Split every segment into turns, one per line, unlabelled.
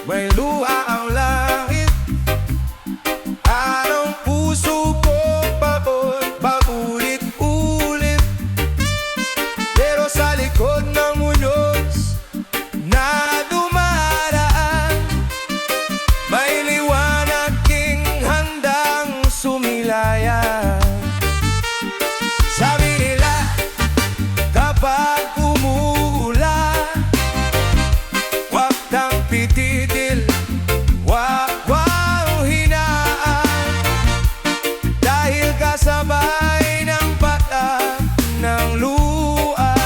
may luha ang langit. Anong puso ko paulit-ulit, pero sa likod ng unyos na dumaraan, may liwanag king handang sumilayan. Sabi nila, kapag umuulan, wag kang pititil, wag hinaan, dahil kasabay ng patak ng luha,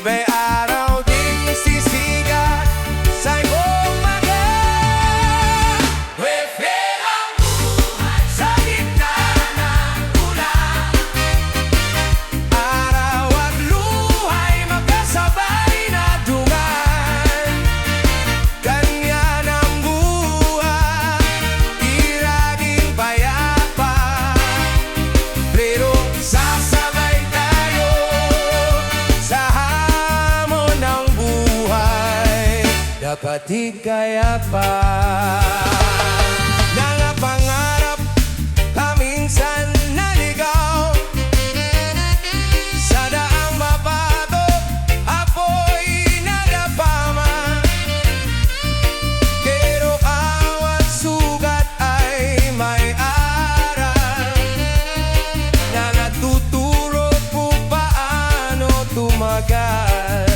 may araw ding sisikat sa iyong mata. Wefer ang buhay sa gitna ng ulan, araw at luha'y magkasabay na dumaan. Ganyan ang buhay, di laging payapa, pero sasabay tayo sa hamon ng buhay. Dapat di kaya pa mga pangarap paminsan naligaw, sa daang mabato apoy nadapaman, pero bawat sugat ay may aral na natuturo kung paano tumagal.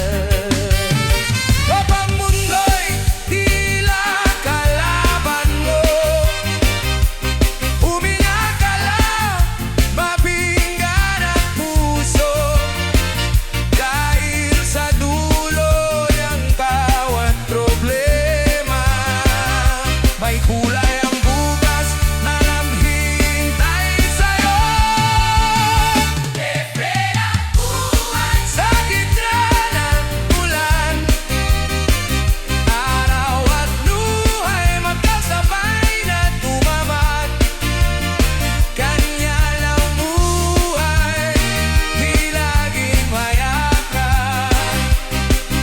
Kapag mundo'y tila kalaban mo, huminga ka lang, mapinggan ang puso, dahil sa dulo ng bawat problema may kulay ang bukas na naghihintay sa'yo. Wefer ang buhay sa gitna ng ulan, araw at luha'y magkasabay na tumaman. Kanya lang buhay, di laging mayakan,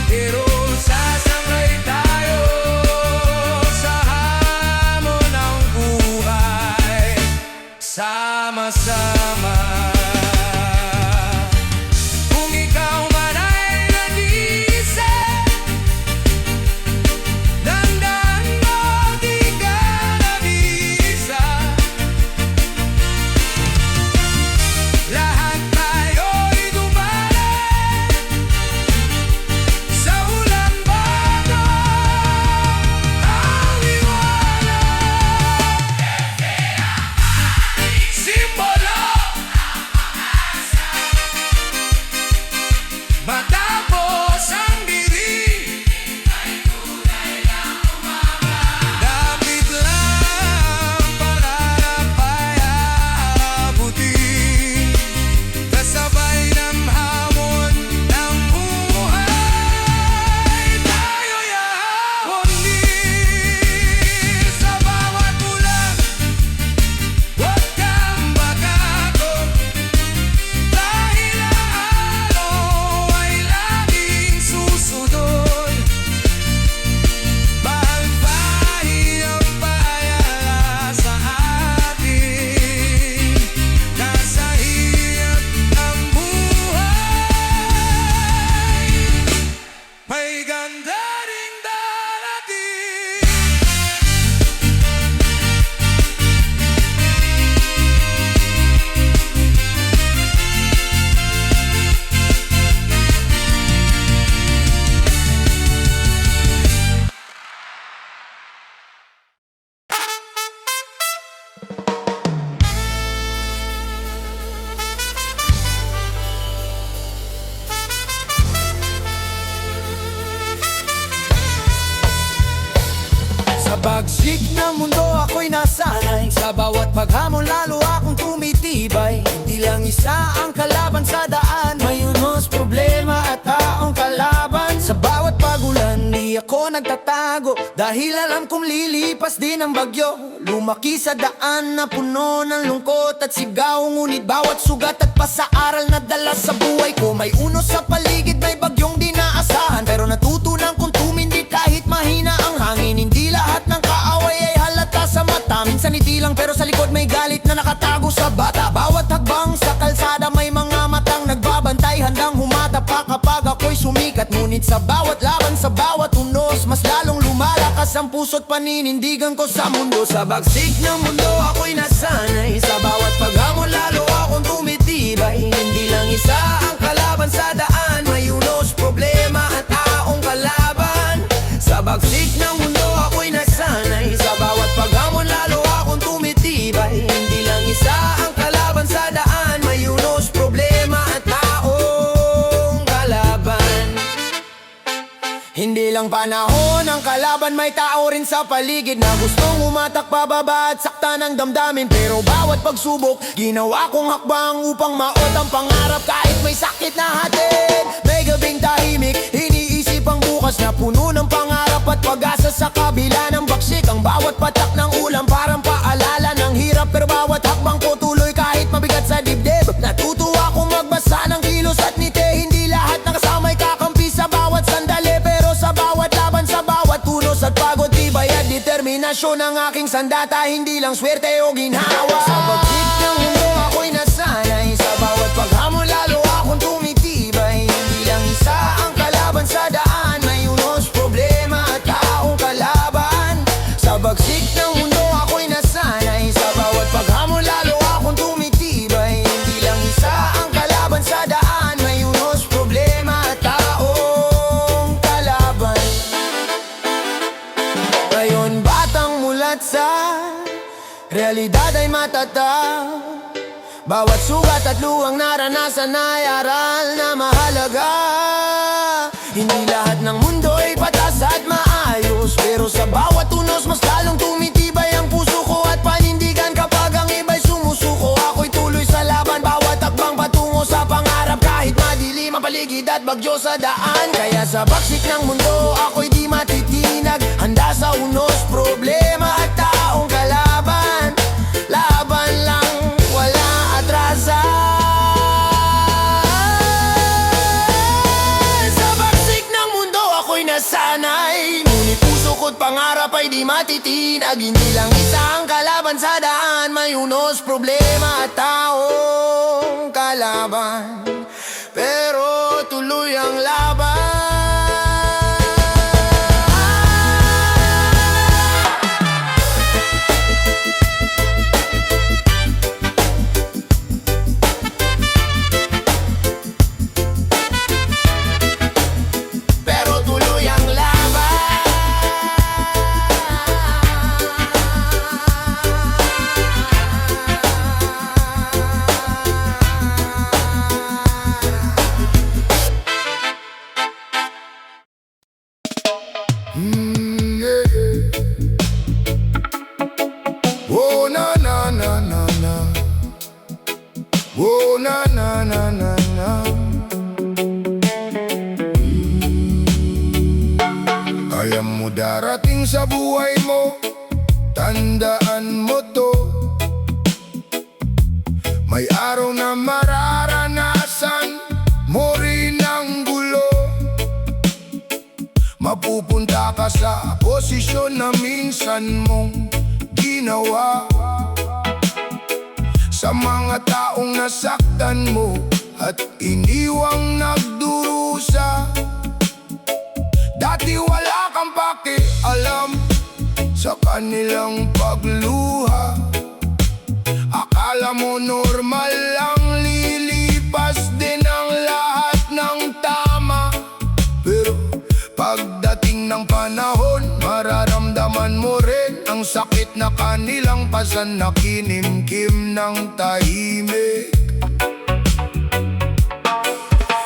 pero sasabay tayo sa hamon ng buhay, sama-sama. Kung ikaw man ay nag-iisa, dandaan mo, di ka nag-iisa. Lahat tayo'y dumaan sa ulan bago ang iwala. Simbolo matapos ang dilim, dapit lang pangarap ay aabutin, kasabay ng hamon ng buhay. Tayo'y ahon din sa bawat ulan, huwag kang magako, dahil ang araw ay laging susunod. Magpahi ang paayala sa atin, nasa hirap ang buhay, may ganda ring darating. Sa bagsik ng mundo ako'y nasanay, sa bawat paghamon lalo akong tumitibay. Hindi lang isa ang kalaban sa daan, may unos problema at taong kalaban. Sa bawat pagulan di ako nagtatago, dahil alam kong lilipas din ang bagyo. Lumaki sa daan na puno ng lungkot at sigaw, ngunit bawat sugat at pasaaral na dala sa buhay ko. May unos sa paligid, may bagyong di naasahan, pero natutunan kong tumindi kahit mahina ang hangin. mabigat. Ngunit sa bawat laban, sa bawat unos, mas lalong lumalakas ang puso't paninindigan ko sa mundo. Sa bagsik ng mundo ako'y nasanay, sa bawat paghamon lalo akong tumitibay. Hindi lang isa ang kalaban sa daan, may unos, problema at taong kalaban. Sa bagsik ng mundo ako'y nasanay, sa bawat paghamon lalo akong tumitibay. Hindi lang isa ang kalaban sa daan, may unos, problema at taong kalaban. Hindi lang panahon ang kalaban, may tao rin sa paligid na gustong umatak pababa at sakta ng damdamin. Pero bawat pagsubok, ginawa kong hakbang upang maot ang pangarap. Kahit may sakit na hatid, may gabing tahimik, iniisip ang bukas na puno ng pangarap at pag-asa. Sa kabila ng baksik, ang bawat patak ng ulam parang paalala ng hirap. Pero bawat hakbang ko tuloy kahit mabigat sa dibdib. Natutuwa akong magbasa ng kilos at ngiti, hindi lahat nakasamay kakampi sa bawat sandali. Pero sa bawat laban, sa bawat tunos at pagod, tibay at determinasyon ng aking sandata, hindi lang swerte o ginhawa. Sa bagsik ng mundo ako'y nasanay, sa bawat paghamon lalo akong tumitibay. Hindi lang isa ang kalaban sa daan, may unos, problema at taong kalaban. Sa bagsik ng mundo ako'y nasanay, sa bawat paghamon lalo akong tumitibay. Hindi lang isa ang kalaban sa daan, may unos, problema at taong kalaban. Ngayon batang mulat sa realidad ay matatag, bawat sugat at luwang naranasan ay aral na mahalaga. Hindi lahat ng mundo ay patas at maayos, pero sa bawat unos mas lalong tumitibay ang puso ko at panindigan. Kapag ang iba'y sumusuko, ako'y tuloy sa laban, bawat takbang patungo sa pangarap. Kahit madilim ang paligid at bagyo sa daan, kaya sa bagsik ng mundo ako'y di matitinag. Handa sa unos, problema at taong kalaban. Laban lang, wala atrasan. Sa bagsik ng mundo ako'y nasanay, ngunit puso ko't pangarap ay di matitinag. Hindi lang isa ang kalaban sa daan, may unos, problema at taong kalaban. Pero tuloy ang laban. Pero tuloy ang laban.
Oh na na na na na. Oh na na na na na. Alam mo darating sa buhay mo, tandaan mo to. May araw na mararanasan mo rin ang gulo. Mapupunta ka sa posisyon na minsan mong ginawa. Sa mga taong nasaktan mo at iniwang nagdurusa. Dati wala kang pakialam sa kanilang pagluha. Akala mo normal lang, lilipas din ang lahat ng tama. Pero pagdating ng panahon, mararamdaman mo rin ang sakit na kanilang pasan na kinimkim ng tahimik.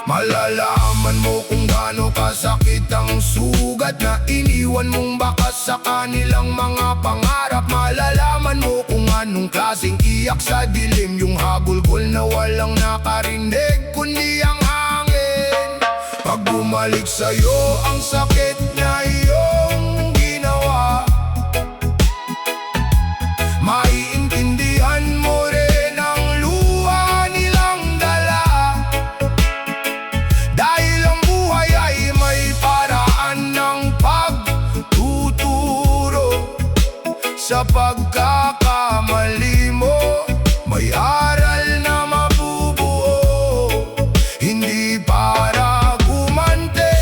Malalaman mo kung gaano kasakit ang sugat na iniwan mong bakas sa kanilang mga pangarap. Malalaman mo kung anong klaseng iyak sa dilim, yung habulbol na walang nakarinig kundi ang hangin. Pag bumalik sa'yo ang sakit na iyong ginawa, maiintindihan mo rin ang luha nilang dala. Dahil ang buhay ay may paraan ng pagtuturo. Sa pagkakamali mo, may aral na mabubuo. Hindi para gumante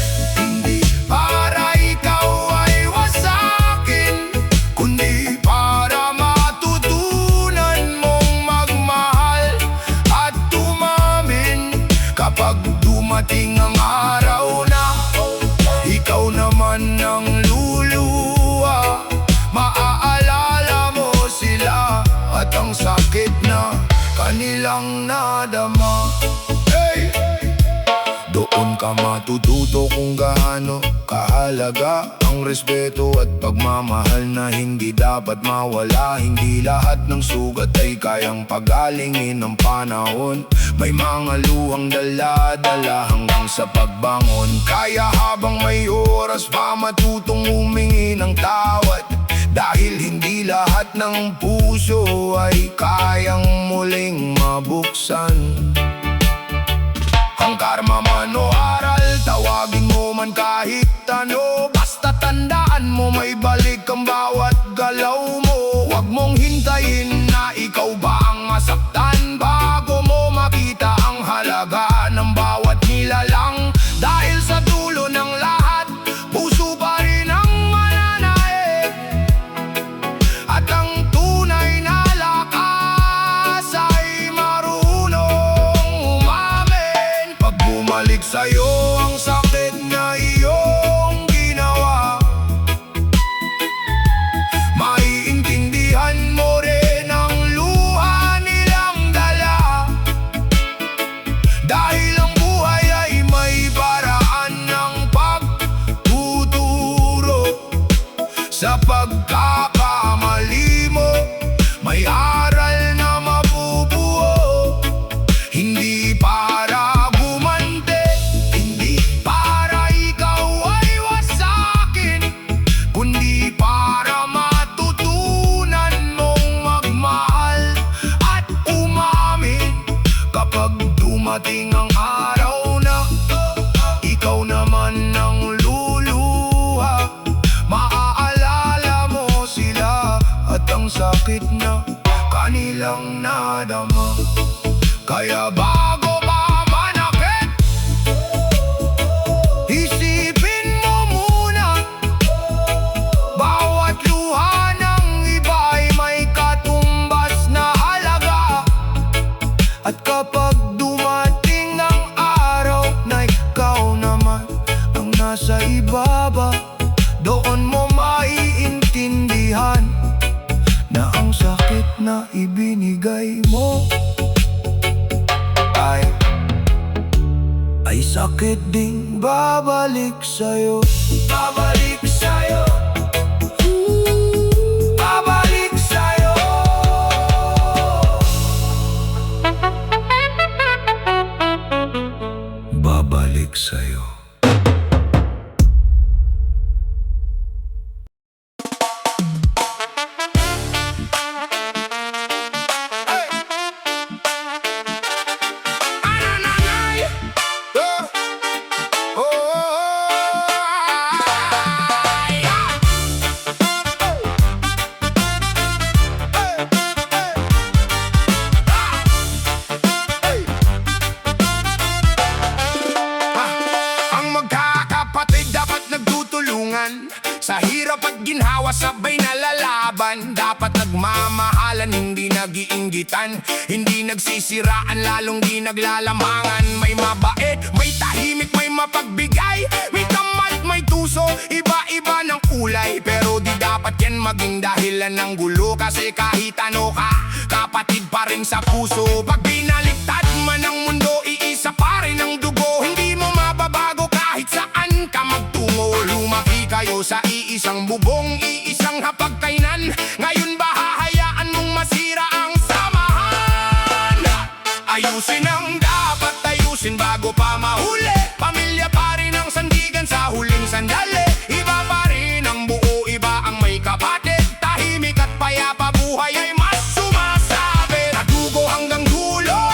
kanilang nadama. Hey! Doon ka matututo kung gaano kahalaga ang respeto at pagmamahal na hindi dapat mawala. Hindi lahat ng sugat ay kayang pagalingin ng panahon. May mga luhang dala-dala hanggang sa pagbangon. Kaya habang may oras pa matutong humingi ng tawad, dahil hindi lahat ng puso ay kayang muling mabuksan. Ang karma man o aral, tawagin mo man kahit ano, basta tandaan mo may balik ang bawat galaw mo. Huwag mong hintayin na ikaw ba ang masaktan bago mo makita ang halaga ng bawat nilalang. Dahil sa dulo ng lahat, puso pa rin ang mananaig, at ang tunay na lakas ay marunong umamin. Pag bumalik sa'yo ang sakit na iyong ginawa, maiintindihan mo rin ang luha nilang dala. Dahil ang buhay ay may paraan ng pagtuturo. Sa pagkakamali mo, may aral na mabubuo. Hindi para gumante, hindi para ikaw ay wasakin, kundi para matutunan mong magmahal at umamin. Kapag dumating ang araw na ikaw naman ang luluha, maaalala mo sila at ang sakit na kanilang nadama. Kaya bago pa manakit, isipin mo muna, bawat luha ng iba ay may katumbas na halaga. At kapag dumating ang araw na ikaw naman ang nasa ibaba, doon mo maiintindihan na ang sakit na ibinigay mo ay sakit ding babalik sa'yo. Babalik sa'yo. Babalik sa'yo. Babalik sa'yo. Sa hirap at ginhawa sabay nalalaban. Dapat nagmamahalan, hindi nag-iinggitan, hindi nagsisiraan, lalong di naglalamangan. May mabait, may tahimik, may mapagbigay, may tamat, may tuso, iba-iba ng kulay. Pero di dapat yan maging dahilan ng gulo, kasi kahit ano ka, kapatid pa rin sa puso. Pag binaliktad man ang mundo, iisa pa rin ang dugo. Hindi mo mababago kahit saan ka magtungo. Lumaki kayo sa iisang bubong, iisang hapagkainan. Ngayon ba hahayaan mong masira ang samahan? Ayusin ang dapat ayusin bago pa mahuli. Pamilya pa rin ang sandigan sa huling sandali. Iba pa rin ang buo, iba ang may kapatid. Tahimik at payapa, buhay ay mas sumasabi. Nadugo hanggang dulo,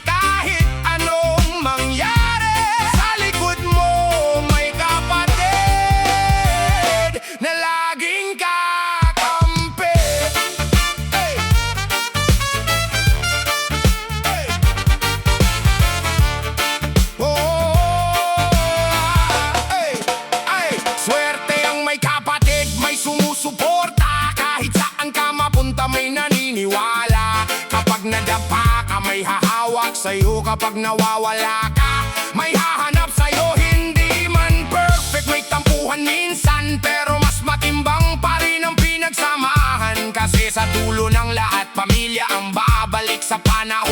kahit anong mangyari. Sa likod mo may kapatid na laging kakampi. Hey! Hey! Oh! Hey! Ay! Swerte ang may kapatid, may sumusuporta. Kahit saan ka mapunta may naniniwala. Kapag nadapa ka may hahawak sa'yo. Kapag nawawala ka may hahanap sa'yo. Hindi man perfect, may tampuhan minsan, pero mas matimbang pa rin ang pinagsamahan. Kasi sa dulo ng lahat, pamilya ang babalik sa panahon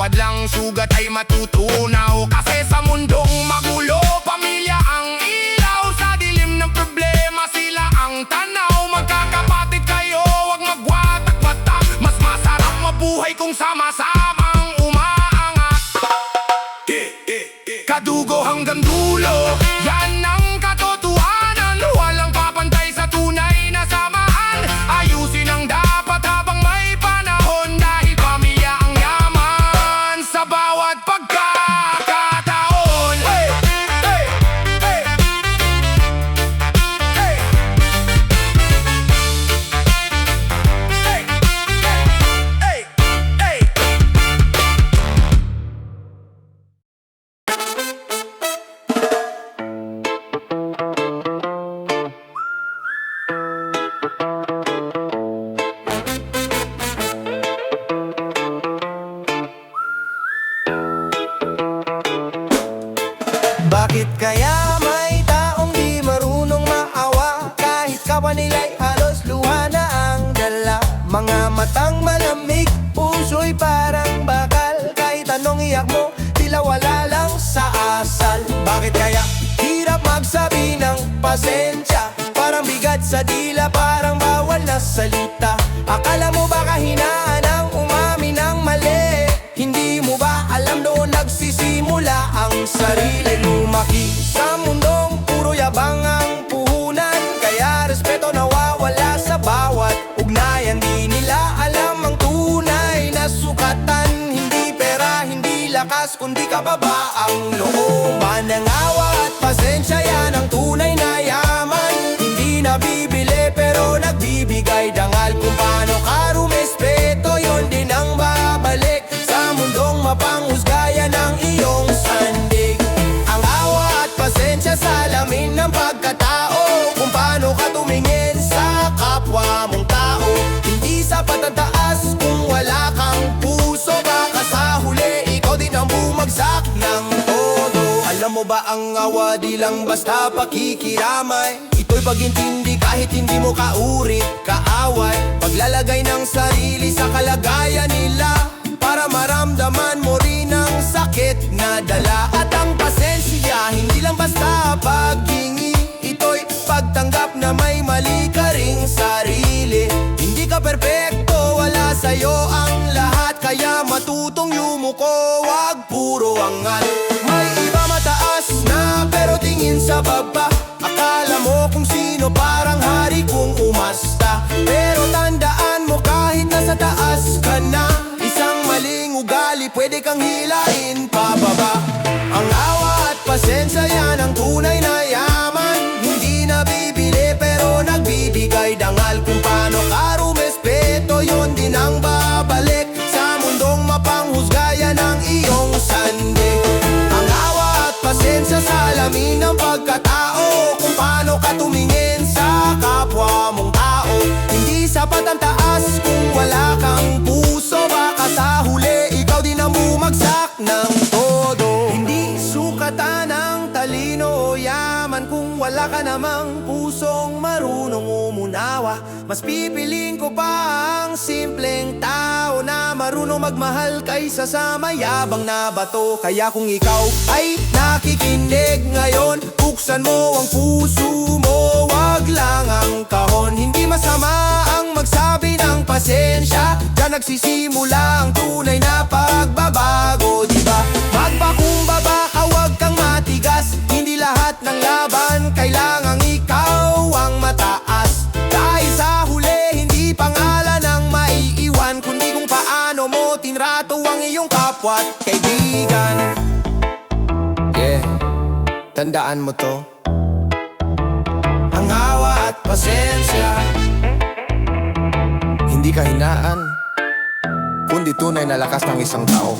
hadlang sugat ay matutunaw. Kasi sa mundong magulo, pamilya ang ilaw. Sa dilim ng problema, sila ang tanaw. Magkakapatid kayo, wag magwatak-watak. Mas masarap mabuhay kung sama-samang umaangat. Kadugo hanggang dulo, yan ang katotohanan. Walang papantay sa tunay na samahan. Ayusin ang dapat habang may panahon. Dahil pamilya ang yaman sa bawat pagkakataon. Hey! Hey! Hey! Hey! Hey! Hey! Hey!
Bakit kaya may taong di marunong maawa? Kahit kawa nila'y halos luha na ang dala. Mga matang malamig, puso'y parang bakal. Kahit anong iyak mo, tila wala lang sa asal. Bakit kaya hirap magsabi ng pasensya? Parang bigat sa dila, parang bawal na salita. Akala mo ba kahinaan ang umamin ng mali? Hindi mo ba alam doon nagsisimula ang sarili? Lumaki sa mundong puro yabang ang puhunan, kaya respeto nawawala sa bawat ugnayan. Di nila alam ang tunay na sukatan. Hindi pera, hindi lakas, kundi kababa ang loob. Manangawa at pasensya, yan ang tunay na yaman. Hindi nabibili pero nagbibigay dangal. Kung paano ka rumespeto, yun din ang babalik. Sa mundong mapanghusgayan ng iyong sandig. Ang awa at pasensya sa lamin ng pagkatao. Kung paano ka tumingin sa kapwa mong tao. Hindi sapat ang taas kung wala kang puso. Baka sa huli ikaw din ang bumagsak ng todo. Alam mo ba ang awa di lang basta pakikiramay. Ito'y pag-intindi kahit hindi mo kaurit, kaaway. Paglalagay ng sarili sa kalagayan nila, para maramdaman mo rin ang sakit na dala. At ang pasensya, hindi lang basta paghingi. Ito'y pagtanggap na may mali ka ring sarili. Hindi ka perpekto, wala sa'yo ang lahat. Kaya matutong yumuko, wag puro angat. May iba mataas na pero tingin sa baba. Akala mo kung sino parang hari kung umasta. Pero tandaan mo kahit nasa taas ka na, isang maling ugali pwede kang hilain pababa. Ang awa at pasensya, yan ang tunay na yaman. Hindi nabibili pero nagbibigay dangal. Kung paano ka rumespeto, yun din ang babalik. Sa mundong mapanghusgayan ng iyong sandig. Ang awa at pasensya sa lamin ng pagkatao. Kung paano ka tumingin sa kapwa mong tao. Hindi sapat ang taas kung wala kang puso. Baka sa huli ikaw din ang bumagsak ng todo. Hindi sukatan ang talino o yaman kung wala ka namang pusong marunong umunawa. Mas pipiliin ko pa ang simpleng tao na marunong magmahal kaysa sa mayabang na bato. Kaya kung ikaw ay nakikinig ngayon, buksan mo ang puso mo, wag lang ang kahon. Hindi masama ang magsabi ng pasensya, diyan nagsisimula ang tunay na pagbabago, diba? Magpakumbaba ka, wag kang matigas. Hindi lahat ng laban kailangang ikaw ang mataas. Dahil sa huli, hindi pangalan ang maiiwan, kundi kung paano mo tinrato ang iyong kapwa at kaibigan. Yeah, tandaan mo to. Ang awa at pasensya, hindi kahinaan, kundi tunay na lakas ng isang tao.